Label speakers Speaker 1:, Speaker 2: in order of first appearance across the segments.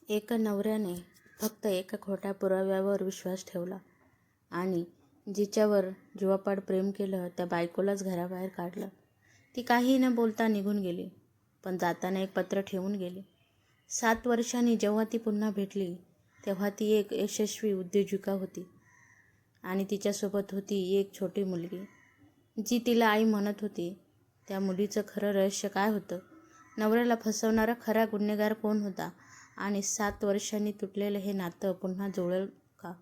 Speaker 1: एका नवऱ्याने फक्त एका खोट्या पुराव्यावर विश्वास ठेवला आणि जिच्यावर जीवापाड प्रेम केलं त्या बायकोलाच घराबाहेर काढलं. ती काही न बोलता निघून गेली, पण जाताना एक पत्र ठेवून गेली. 7 वर्षांनी जेव्हा ती पुन्हा भेटली तेव्हा ती एक यशस्वी उद्योजिका होती आणि तिच्यासोबत होती एक छोटी मुलगी जी तिला आई म्हणत होती. त्या मुलीचं खरं रहस्य काय होतं? नवऱ्याला फसवणारा खरा गुन्हेगार कोण होता? आणि 7 वर्षांनी तुटलेलं हे नातं पुन्हा जुळलं का?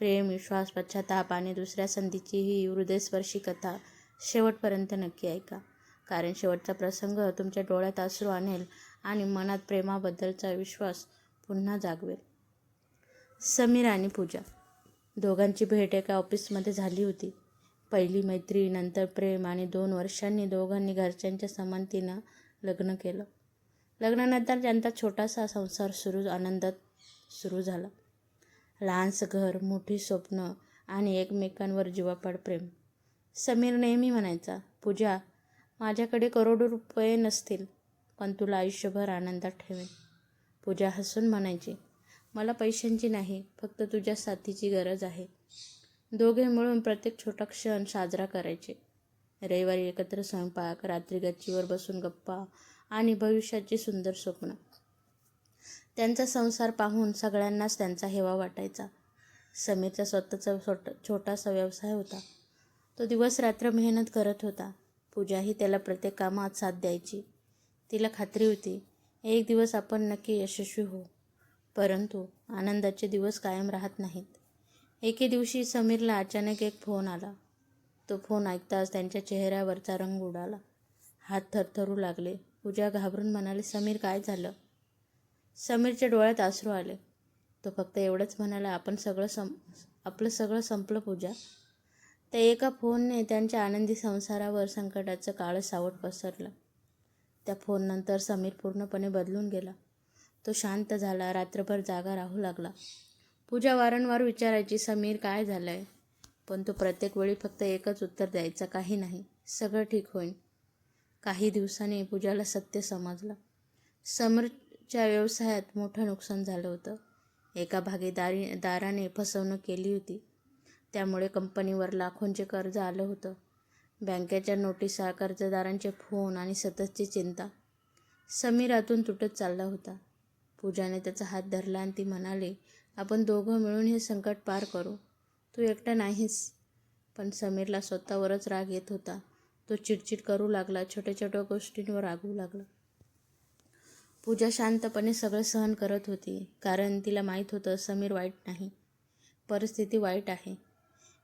Speaker 1: प्रेम, विश्वास, पश्चाताप आणि दुसऱ्या संधीची ही हृदयस्पर्शी कथा शेवटपर्यंत नक्की ऐका, कारण शेवटचा प्रसंग तुमच्या डोळ्यात अश्रू आणेल आणि मनात प्रेमाबद्दलचा विश्वास पुन्हा जागवेल. समीर आणि पूजा दोघांची भेट एका ऑफिसमध्ये झाली होती. पहिली मैत्री, नंतर प्रेम आणि 2 वर्षांनी दोघांनी घरच्यांच्या संमतीनं लग्न केलं. लग्नानंतर त्यांचा छोटासा संसार आनंदात सुरू झाला. लहानसं घर, मोठी स्वप्न आणि एकमेकांवर जीवापाड प्रेम. समीर नेहमी म्हणायचा, पूजा, माझ्याकडे करोडो रुपये नसतील, पण तुला आयुष्यभर आनंदात ठेवेन. पूजा हसून म्हणायची, मला पैशांची नाही, फक्त तुझ्या साथीची गरज आहे. दोघे मिळून प्रत्येक छोटा क्षण साजरा करायचे. रविवारी एकत्र स्वयंपाक, रात्री गच्चीवर बसून गप्पा आणि भविष्याची सुंदर स्वप्न. त्यांचा संसार पाहून सगळ्यांनाच त्यांचा हेवा वाटायचा. समीरचा स्वतःचा छोटासा व्यवसाय होता. तो दिवस रात्र मेहनत करत होता. पूजाही त्याला प्रत्येक कामात साथ द्यायची. तिला खात्री होती, एक दिवस आपण नक्की यशस्वी होऊ. परंतु आनंदाचे दिवस कायम राहत नाहीत. एके दिवशी समीरला अचानक एक फोन आला. तो फोन ऐकताच त्यांच्या चेहऱ्यावरचा रंग उडाला. हात थरथरू लागले. पूजा घाबरून म्हणाली, समीर, काय झालं? समीरच्या डोळ्यात अश्रू आले. तो फक्त एवढंच म्हणाला, आपलं सगळं संपलं पूजा. त्या एका फोनने त्यांच्या आनंदी संसारावर संकटाचं काळं सावट पसरलं. त्या फोननंतर समीर पूर्णपणे बदलून गेला. तो शांत झाला, रात्रभर जागा राहू लागला. पूजा वारंवार विचारायची, समीर, काय झालंय? पण तो प्रत्येक वेळी फक्त एकच उत्तर द्यायचा, काही नाही, सगळं ठीक होईल. काही दिवसांनी पूजाला सत्य समजलं. समीरच्या व्यवसायात मोठं नुकसान झालं होतं. एका भागीदाराने फसवणूक केली होती. त्यामुळे कंपनीवर लाखोंचे कर्ज आलं होतं. बँकेच्या नोटिसा, कर्जदारांचे फोन आणि सततची चिंता. समीर आतून तुटत चालला होता. पूजाने त्याचा हात धरला आणि ती म्हणाली, आपण दोघं मिळून हे संकट पार करू. तू एकटा नाहीस. पण समीरला स्वतःवरच राग येत होता. तो चिडचिड करू लागला, छोट्या छोट्या गोष्टींवर रागवू लागला. पूजा शांतपणे सगळं सहन करत होती, कारण तिला माहीत होतं समीर वाईट नाही, परिस्थिती वाईट आहे.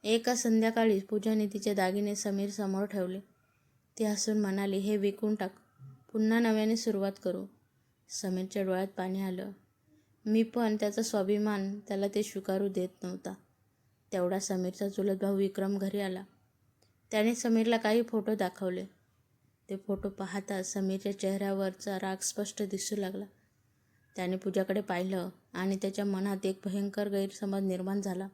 Speaker 1: एका संध्याकाळी पूजाने तिचे दागिने समीर समोर ठेवले. ती हसून म्हणाली, हे विकून टाक, पुन्हा नव्याने सुरुवात करू. समीरच्या डोळ्यात पाणी आलं. पण त्याचा स्वाभिमान त्याला ते स्वीकारू देत नव्हता. तेवढा समीरचा चुलत भाऊ विक्रम घरी आला. त्याने समीरला काही फोटो दाखवले. ते फोटो पाहता समीरच्या चेहऱ्यावरचा राग स्पष्ट दिसू लागला. त्याने पूजाकडे पाहिलं आणि त्याच्या मनात एक भयंकर गैरसमज निर्माण झाला.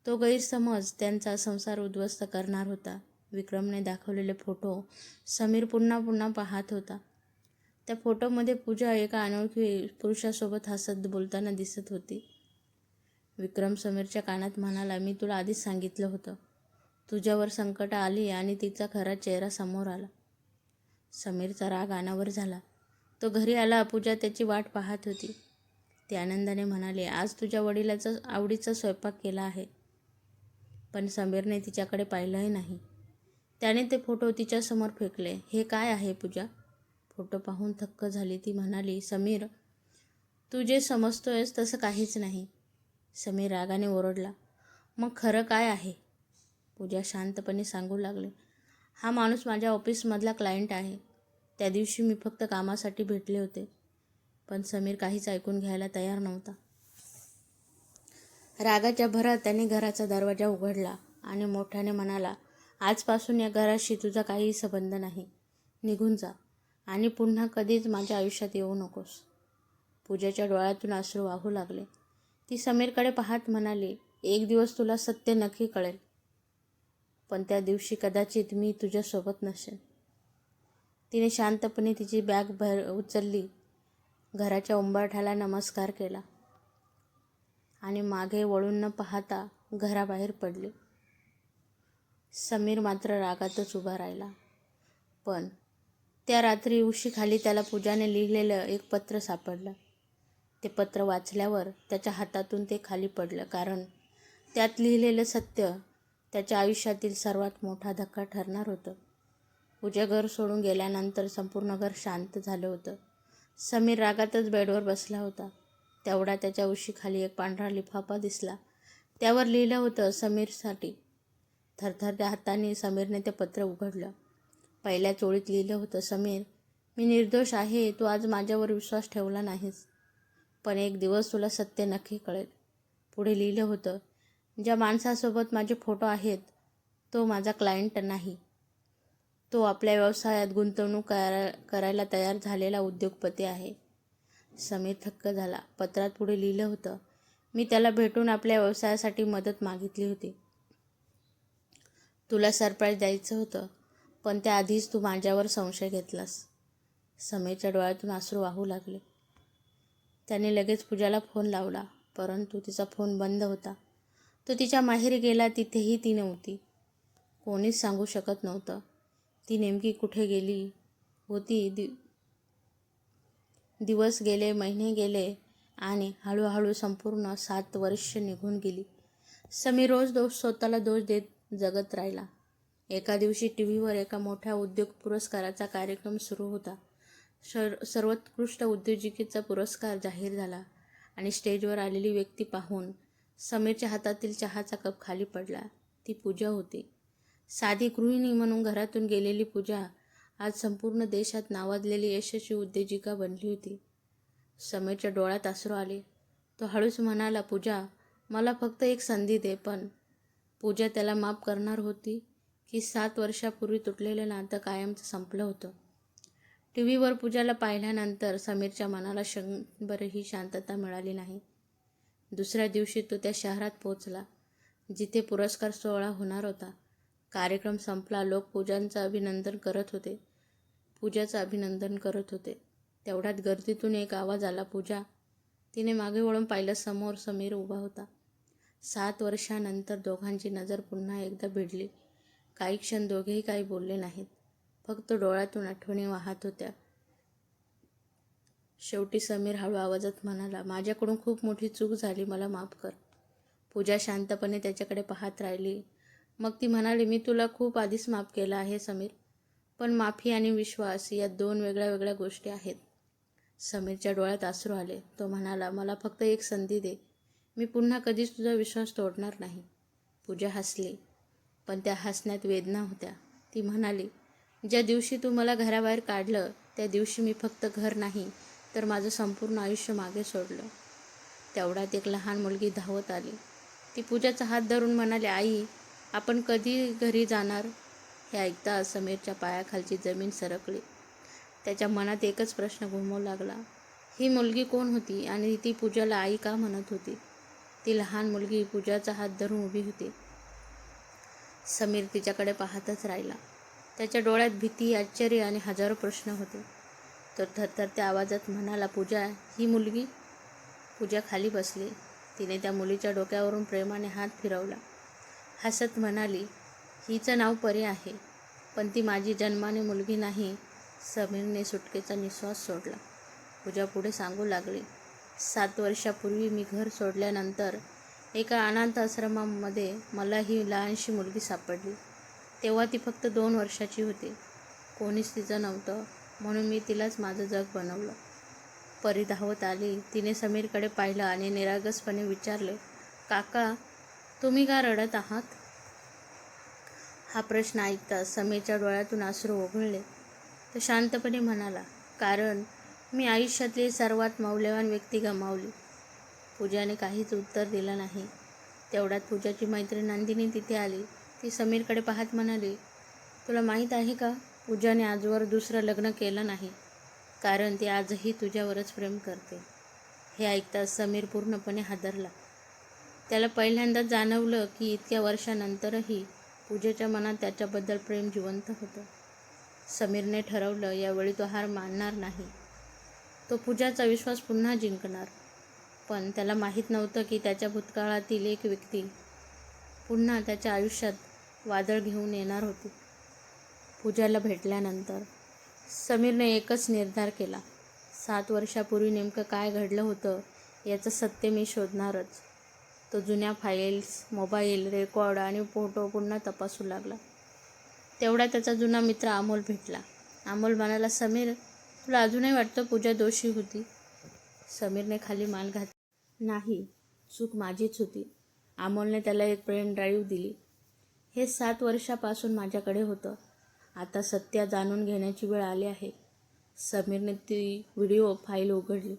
Speaker 1: तो गैरसमज त्यांचा संसार उद्ध्वस्त करणार होता. विक्रमने दाखवलेले फोटो समीर पुन्हा पुन्हा पाहत होता. त्या फोटोमध्ये पूजा एका अनोळखी पुरुषासोबत हसत बोलताना दिसत होती. विक्रम समीरच्या कानात म्हणाला, मी तुला आधीच सांगितलं होतं. तुझ्यावर संकट आली आणि तिचा खरा चेहरा समोर आला. समीरचा राग अनावर झाला. तो घरी आला. पूजा त्याची वाट पाहत होती. ती आनंदाने म्हणाली, आज तुझ्या वडिलाचा आवडीचा स्वयंपाक केला आहे. पण समीरने तिच्याकडे पाहिलंही नाही. त्याने ते फोटो तिच्यासमोर फेकले. हे काय आहे पूजा? फोटो पाहून थक्क झाली. ती म्हणाली, समीर, तू जे समजतोयस तसं काहीच नाही. समीर रागाने ओरडला, मग खरं काय आहे? पूजा शांतपणे सांगू लागली, हा माणूस माझ्या ऑफिसमधला क्लायंट आहे. त्या दिवशी मी फक्त कामासाठी भेटले होते. पण समीर काहीच ऐकून घ्यायला तयार नव्हता. रागाच्या भरात त्याने घराचा दरवाजा उघडला आणि मोठ्याने म्हणाला, आजपासून या घराशी तुझा काहीही संबंध नाही. निघून जा आणि पुन्हा कधीच माझ्या आयुष्यात येऊ नकोस. पूजाच्या डोळ्यातून अश्रू वाहू लागले. ती समीरकडे पाहत म्हणाली, एक दिवस तुला सत्य नक्की कळेल, पण त्या दिवशी कदाचित मी तुझ्यासोबत नसेन. तिने शांतपणे तिची बॅग उचलली, घराच्या उंबरठ्याला नमस्कार केला आणि मागे वळून न पाहता घराबाहेर पडले. समीर मात्र रागातच उभा राहिला. पण त्या रात्री उशीखाली त्याला पूजाने लिहिलेलं एक पत्र सापडलं. ते पत्र वाचल्यावर त्याच्या हातातून ते खाली पडलं, कारण त्यात लिहिलेलं सत्य त्याच्या आयुष्यातील सर्वात मोठा धक्का ठरणार होतं. पूजा घर सोडून गेल्यानंतर संपूर्ण घर शांत झालं होतं. समीर रागातच बेडवर बसला होता. तेवढा त्याच्या उशीखाली एक पांढरा लिफाफा दिसला. त्यावर लिहिलं होतं, समीरसाठी. थरथरत्या हाताने समीरने ते पत्र उघडलं. पहिल्या ओळीत लिहिलं होतं, समीर, मी निर्दोष आहे. तू आज माझ्यावर विश्वास ठेवला नाहीस, पण एक दिवस तुला सत्य नक्की कळेल. पुढे लिहिलं होतं, ज्या माणसासोबत माझे फोटो आहेत तो माझा क्लायंट नाही. तो आपल्या व्यवसायात गुंतवणूक करायला तयार झालेला उद्योगपती आहे. समीर थक्क झाला. पत्रात पुढे लिहिलं होतं, मी त्याला भेटून आपल्या व्यवसायासाठी मदत मागितली होती. तुला सरप्राईज द्यायचं होतं, पण त्याआधीच तू माझ्यावर संशय घेतलास. समीरच्या डोळ्यातून अश्रू वाहू लागले. त्याने लगेच पूजाला फोन लावला, परंतु तिचा फोन बंद होता. तो तिच्या माहेरी गेला, तिथेही ती नव्हती. कोणीच सांगू शकत नव्हतं ती नेमकी कुठे गेली होती. दिवस गेले, महिने गेले आणि हळूहळू संपूर्ण 7 वर्षे निघून गेली. समीर रोज स्वतःला दोष देत जगत राहिला. एका दिवशी टीव्हीवर एका मोठ्या उद्योग पुरस्काराचा कार्यक्रम सुरू होता. सर्वोत्कृष्ट उद्योजिकेचा पुरस्कार जाहीर झाला आणि स्टेजवर आलेली व्यक्ती पाहून समीरच्या हातातील चहाचा कप खाली पडला. ती पूजा होती. साधी गृहिणी म्हणून घरातून गेलेली पूजा आज संपूर्ण देशात नावाजलेली यशस्वी उद्योजिका बनली होती. समीरच्या डोळ्यात अश्रू आले. तो हळूच म्हणाला, पूजा, मला फक्त एक संधी दे. पण पूजा त्याला माफ करणार होती की 7 वर्षापूर्वी तुटलेलं नातं कायमचं संपलं होतं. टीव्हीवर पूजाला पाहिल्यानंतर समीरच्या मनाला क्षणभरही शांतता मिळाली नाही. दुसऱ्या दिवशी तो त्या शहरात पोहोचला जिथे पुरस्कार सोहळा होणार होता. कार्यक्रम संपला. लोक पूजाचं अभिनंदन करत होते. तेवढ्यात गर्दीतून एक आवाज आला, पूजा. तिने मागे वळून पाहिलं. समोर समीर उभा होता. 7 वर्षांनंतर दोघांची नजर पुन्हा एकदा भिडली. काही क्षण दोघेही काही बोलले नाहीत. फक्त डोळ्यातून आठवणी वाहत होत्या. शेवटी समीर हळू आवाजात म्हणाला, माझ्याकडून खूप मोठी चूक झाली, मला माफ कर. पूजा शांतपणे त्याच्याकडे पाहत राहिली. मग ती म्हणाली, मी तुला खूप आधीच माफ केलं आहे समीर, पण माफी आणि विश्वास या 2 वेगळ्या गोष्टी आहेत. समीरच्या डोळ्यात अश्रू आले. तो म्हणाला, मला फक्त एक संधी दे. मी पुन्हा कधीच तुझा विश्वास तोडणार नाही. पूजा हसली, पण त्या हसण्यात वेदना होत्या. ती म्हणाली, ज्या दिवशी तू मला घराबाहेर काढलं त्या दिवशी मी फक्त घर नाही तर माझं संपूर्ण आयुष्य मागे सोडलं. तेवढ्यात एक लहान मुलगी धावत आली. ती पूजाचा हात धरून म्हणाली, आई, आपण कधी घरी जाणार? हे ऐकता समीरच्या पायाखालची जमीन सरकली. त्याच्या मनात एकच प्रश्न घुमू लागला, ही मुलगी कोण होती आणि ती पूजाला आई का म्हणत होती? ती लहान मुलगी पूजाचा हात धरून उभी होती. समीर तिच्याकडे पाहतच राहिला. त्याच्या डोळ्यात भीती, आश्चर्य आणि हजारो प्रश्न होते. तो थरथरत्या आवाजात म्हणाला, पूजा, ही मुलगी? पूजा खाली बसली. तिने त्या मुलीच्या डोक्यावरून प्रेमाने हात फिरवला. हसत म्हणाली, हिचं नाव परी आहे, पण ती माझी जन्माने मुलगी नाही. समीरने सुटकेचा निश्वास सोडला. पूजा पुढे सांगू लागली, 7 वर्षापूर्वी मी घर सोडल्यानंतर एका अनाथ आश्रमामध्ये मला ही लहानशी मुलगी सापडली. तेव्हा ती फक्त 2 वर्षाची होती. कोणीच तिचं नव्हतं, म्हणून मी तिलाच माझं जग बनवलं. परी धावत आली. तिने समीरकडे पाहिलं आणि निरागसपणे विचारले, काका, तुम्ही का रडत आहात? हा प्रश्न ऐकता समीरच्या डोळ्यातून अश्रू ओघळले. तो शांतपणे म्हणाला, कारण मी आयुष्यातली सर्वात मौल्यवान व्यक्ती गमावली. पूजाने काहीच उत्तर दिलं नाही. तेवढ्यात पूजाची मैत्रीण नंदिनी तिथे आली. ती समीरकडे पाहत म्हणाली, तुला माहीत आहे का, पूजाने आजवर दुसरं लग्न केलं नाही, कारण ती आजही तुझ्यावरच प्रेम करते. हे ऐकताच समीर पूर्णपणे हादरला. त्याला पहिल्यांदाच जाणवलं की इतक्या वर्षांनंतरही पूजेच्या मनात त्याच्याबद्दल प्रेम जिवंत होतं. समीरने ठरवलं, यावेळी तो हार मानणार नाही. तो पूजाचा विश्वास पुन्हा जिंकणार. पण त्याला माहीत नव्हतं की त्याच्या भूतकाळातील एक व्यक्ती पुन्हा त्याच्या आयुष्यात वादळ घेऊन येणार होती. पूजाला भेटल्यानंतर समीरने एकच निर्धार केला, 7 वर्षापूर्वी नेमकं काय घडलं होतं याचं सत्य मी शोधणारच. तो जुन्या फाईल्स, मोबाईल रेकॉर्ड आणि फोटो पुन्हा तपासू लागला. तेवढा त्याचा जुना मित्र अमोल भेटला. अमोल म्हणाला, समीर, तुला अजूनही वाटतं पूजा दोषी होती? समीरने खाली मान घातली. नाही, चूक माझीच होती. अमोलने त्याला एक पेन ड्राईव्ह दिली. हे 7 वर्षापासून माझ्याकडे होतं. आता सत्य जाणून घेण्याची वेळ आली आहे. समीरने ती व्हिडिओ फाईल उघडली.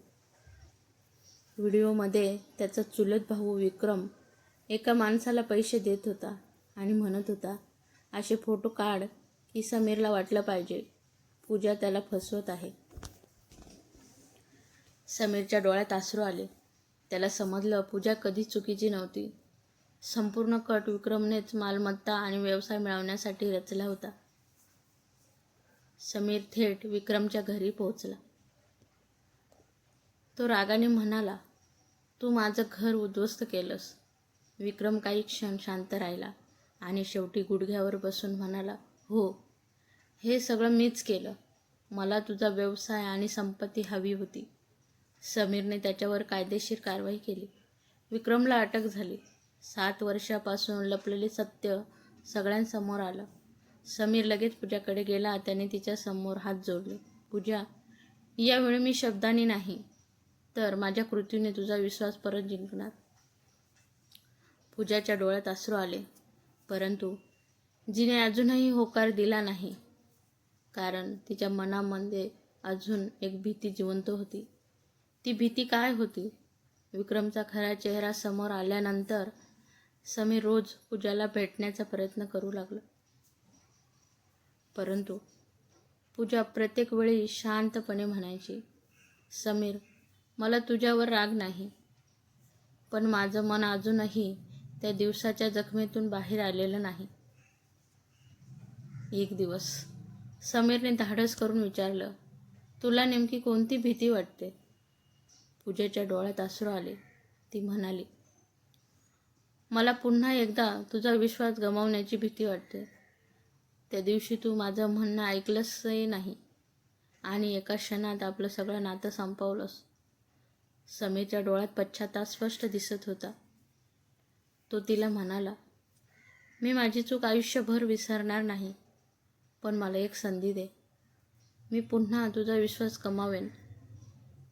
Speaker 1: व्हिडिओमध्ये त्याचा चुलत भाऊ विक्रम एका माणसाला पैसे देत होता आणि म्हणत होता, असे फोटो काढ की समीरला वाटलं पाहिजे पूजा त्याला फसवत आहे. समीरच्या डोळ्यात अश्रू आले. त्याला समजलं, पूजा कधीच चुकीची नव्हती. संपूर्ण कट विक्रमनेच मालमत्ता आणि व्यवसाय मिळवण्यासाठी रचला होता. समीर थेट विक्रमच्या घरी पोहोचला. तो रागाने म्हणाला, तू माझं घर उद्ध्वस्त केलंस. विक्रम काही क्षण शांत राहिला आणि शेवटी गुडघ्यावर बसून म्हणाला, हो, हे सगळं मीच केलं. मला तुझा व्यवसाय आणि संपत्ती हवी होती. समीरने त्याच्यावर कायदेशीर कारवाई केली. विक्रमला अटक झाली. 7 वर्षापासून लपलेले सत्य सगळ्यांसमोर आलं. समीर लगेच पूजाकडे गेला. त्याने तिच्यासमोर हात जोडले. पूजा, यावेळी मी शब्दांनी नाही तर माझ्या कृतीने तुझा विश्वास परत जिंकणार. पूजाच्या डोळ्यात अश्रू आले, परंतु जिने अजूनही होकार दिला नाही, कारण तिच्या मनामध्ये अजून एक भीती जिवंत होती. ती भीती काय होती? विक्रमचा खरा चेहरा समोर आल्यानंतर समीर रोज पूजाला भेटण्याचा प्रयत्न करू लागला. परंतु पूजा प्रत्येक वेळी शांतपणे म्हणायची, समीर, मला तुझ्यावर राग नाही, पण माझं मन अजूनही त्या दिवसाच्या जखमेतून बाहेर आलेलं नाही. एक दिवस समीरने धाडस करून विचारलं, तुला नेमकी कोणती भीती वाटते? पूजेच्या डोळ्यात अश्रू आले. ती म्हणाली, मला पुन्हा एकदा तुझा विश्वास गमावण्याची भीती वाटते. त्या दिवशी तू माझं म्हणणं ऐकलंसही नाही आणि एका क्षणात आपलं सगळं नातं संपवलंस. समीरच्या डोळ्यात पश्चाताप स्पष्ट दिसत होता. तो तिला म्हणाला, मी माझी चूक आयुष्यभर विसरणार नाही, पण मला एक संधी दे. मी पुन्हा तुझा विश्वास गमावेन.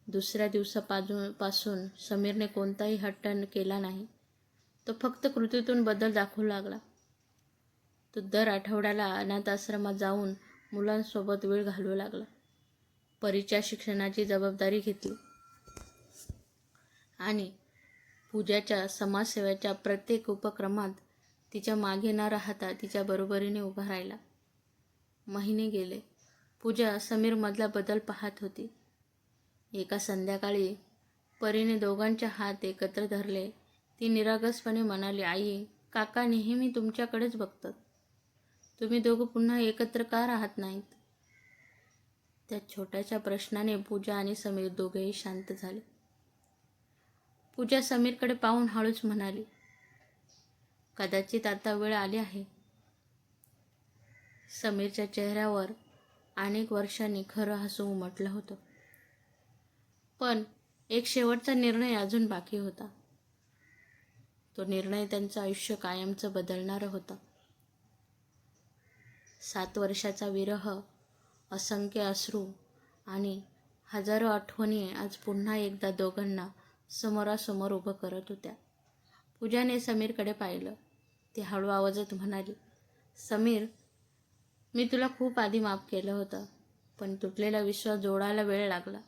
Speaker 1: दुसऱ्या दिवसापासून समीरने कोणताही हट्ट केला नाही. तो फक्त कृतीतून बदल दाखवू लागला. तो दर आठवड्याला अनाथाश्रमात जाऊन मुलांसोबत वेळ घालवू लागला. परीच्या शिक्षणाची जबाबदारी घेतली आणि पूजाच्या समाजसेवेच्या प्रत्येक उपक्रमात तिच्या मागे न राहता तिच्या बरोबरीने उभा राहिला. महिने गेले. पूजा समीरमधला बदल पाहत होती. एका संध्याकाळी परीने दोघांचे हात एकत्र धरले. ती निरागसपणे म्हणाली, आई, काका नेहमी तुमच्याकडेच बघतात. तुम्ही दोघं पुन्हा एकत्र का राहत नाहीत? त्या छोट्याशा प्रश्नाने पूजा आणि समीर दोघेही शांत झाले. पूजा समीरकडे पाहून हळूच म्हणाली, कदाचित आता वेळ आली आहे. समीरच्या चेहऱ्यावर अनेक वर्षांनी खरं हसू उमटलं होतं. पण एक शेवटचा निर्णय अजून बाकी होता. तो निर्णय त्यांचं आयुष्य कायमचं बदलणारा होता. 7 वर्षाचा विरह, असंख्य अश्रू आणि हजारो आठवणी आज पुन्हा एकदा दोघांना समोरासमोर उभं करत होत्या. पूजाने समीरकडे पाहिलं. ती हळू आवाजात म्हणाली, समीर, मी तुला खूप आधी माफ केलं होतं, पण तुटलेला विश्वास जोडायला वेळ लागला.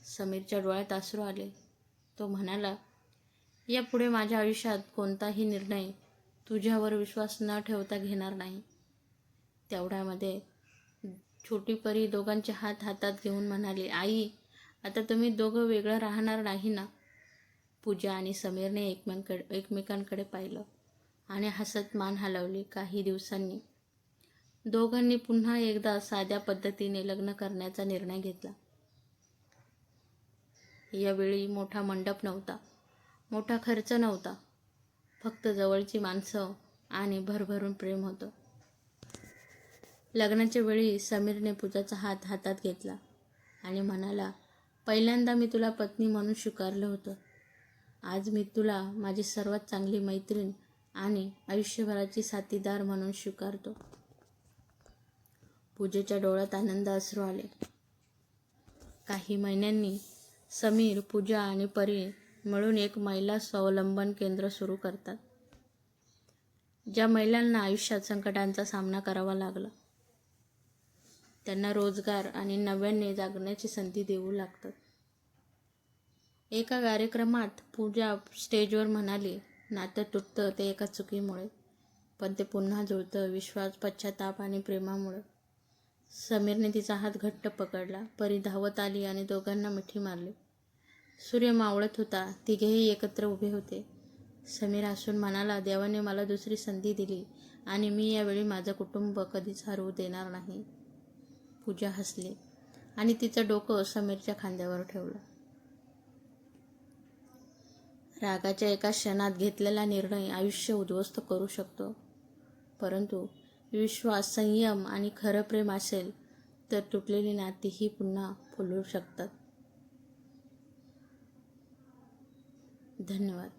Speaker 1: समीरच्या डोळ्यात अश्रू आले. तो म्हणाला, यापुढे माझ्या आयुष्यात कोणताही निर्णय तुझ्यावर विश्वास न ठेवता घेणार नाही. तेवढ्यामध्ये छोटी परी दोघांचे हात हातात घेऊन म्हणाली, आई, आता तुम्ही दोघं वेगळं राहणार नाही ना? पूजा आणि समीरने एकमेकांकडे पाहिलं आणि हसत मान हलवली. काही दिवसांनी दोघांनी पुन्हा एकदा साध्या पद्धतीने लग्न करण्याचा निर्णय घेतला. यावेळी मोठा मंडप नव्हता, मोठा खर्च नव्हता, फक्त जवळची माणसं आणि भरभरून प्रेम होतं. लग्नाच्या वेळी समीरने पूजाचा हात हातात घेतला आणि म्हणाला, पहिल्यांदा मी तुला पत्नी म्हणून स्वीकारलं होतं. आज मी तुला माझी सर्वात चांगली मैत्रीण आणि आयुष्यभराची साथीदार म्हणून स्वीकारतो. पूजेच्या डोळ्यात आनंद अश्रू आले. काही महिन्यांनी समीर, पूजा आणि परी मिळून एक महिला स्वावलंबन केंद्र सुरू करतात. ज्या महिलांना आयुष्यात संकटांचा सामना करावा लागला, त्यांना रोजगार आणि नव्याने जगण्याची संधी देऊ लागतात. एका कार्यक्रमात पूजा स्टेजवर म्हणाली, नातं तुटतं ते एका चुकीमुळे, पण ते पुन्हा जुळतं विश्वास, पश्चाताप आणि प्रेमामुळे. समीरने तिचा हात घट्ट पकडला. परी धावत आली आणि दोघांना मिठी मारली. सूर्य मावळत होता. तिघेही एकत्र उभे होते. समीर हसून म्हणाला, देवाने मला दुसरी संधी दिली आणि मी यावेळी माझं कुटुंब कधीच हरवू देणार नाही. पूजा हसली आणि तिचं डोकं समीरच्या खांद्यावर ठेवलं. रागाच्या एका क्षणात घेतलेला निर्णय आयुष्य उद्ध्वस्त करू शकतो, परंतु विश्वास, संयम आणि खरं प्रेम असेल तर तुटलेली नातीही पुन्हा फुलू शकतात. धन्यवाद.